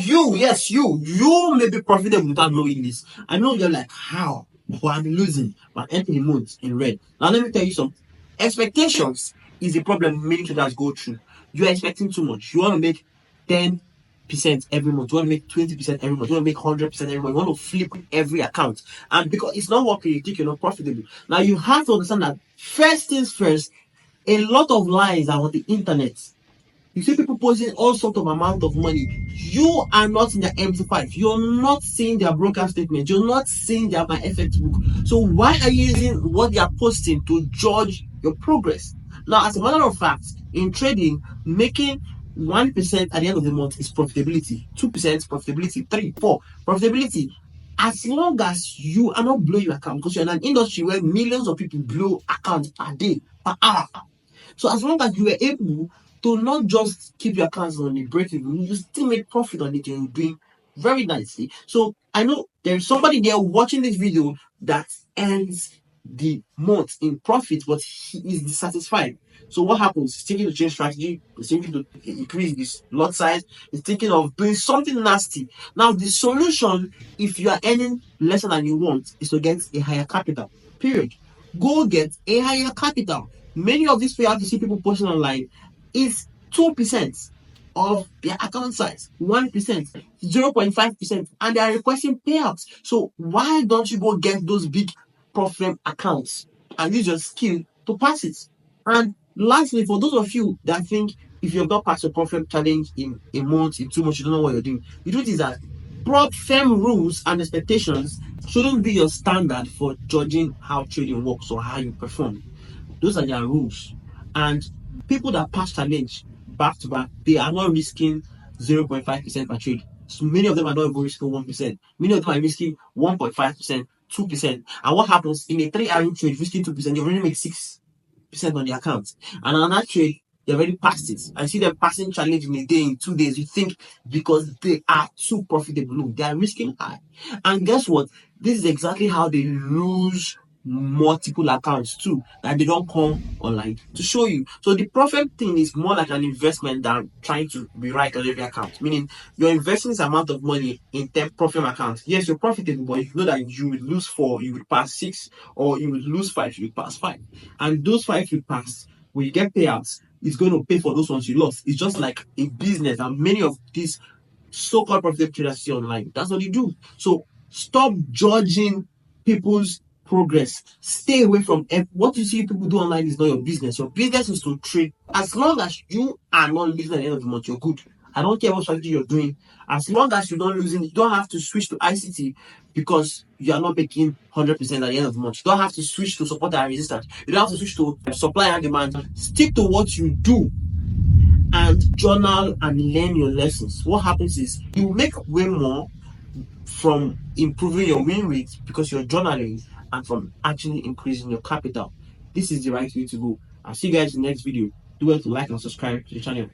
Yes, you may be profitable without knowing this. I know you're like, how? But I'm losing. But entering the month in red. Now let me tell you something. Expectations is a problem many traders go through. You're expecting too much. You want to make 10% every month. You want to make 20% every month. You want to make 100% every month. You want to flip every account. And because it's not working, you think you're not profitable. Now you have to understand that first things first, a lot of lies are on the internet. You see people posting all sorts of amount of money. You are not in their MT5. You're not seeing their broker statement. You're not seeing their my FX book. So why are you using what they are posting to judge your progress? Now, as a matter of fact, in trading, making 1% at the end of the month is profitability. 2% profitability. 3, 4 profitability. As long as you are not blowing your account, because you're in an industry where millions of people blow accounts per day, per hour. So as long as you were able to not just keep your accounts on the break even, you still make profit on it and you're doing very nicely. So I know there's somebody there watching this video that ends the month in profit, but he is dissatisfied. So what happens? He's thinking to change strategy, he's thinking to increase his lot size, he's thinking of doing something nasty. Now the solution, if you are earning lesser than you want, is to get a higher capital. Period. Go get a higher capital. Many of these payouts you see people posting online is 2% of their account size, 1%, 0.5%, and they are requesting payouts. So why don't you go get those big profit accounts and use your skill to pass it? And lastly, for those of you that think if you've not passed your profit challenge in a month, in 2 months, you don't know what you're doing, the truth is that firm rules and expectations shouldn't be your standard for judging how trading works or how you perform. Those are their rules. And people that pass challenge back to back, they are not risking 0.5% per trade. So many of them are not even risking 1%. Many of them are risking 1.5%, 2%. And what happens in a 3 hour trade, risking 2%, you already make 6% on the account. And on that trade, they already passed it. I see them passing challenge in a day, in 2 days. You think because they are too profitable. No, they are risking high. And guess what? This is exactly how they lose multiple accounts too, that they don't come online to show you. So the profit thing is more like an investment than trying to be right on every account. Meaning you're investing this amount of money in 10 profit accounts. Yes, you're profitable, but you know that you will lose 4, you will pass 6, or you will lose 5, you will pass 5. And those 5 you pass, when you get payouts, it's going to pay for those ones you lost. It's just like a business, and many of these so-called profitable traders see online. That's what you do. So stop judging people's progress. Stay away from what you see people do online is not your business. Your business is to trade. As long as you are not losing at the end of the month, you're good. I don't care what strategy you're doing. As long as you're not losing, you don't have to switch to ICT because you are not making 100% at the end of the month. You don't have to switch to support and resistance. You don't have to switch to supply and demand. Stick to what you do and journal and learn your lessons. What happens is you make way more from improving your win rate because you're journaling and from actually increasing your capital. This is the right way to go. I'll see you guys in the next video. Do well to like and subscribe to the channel.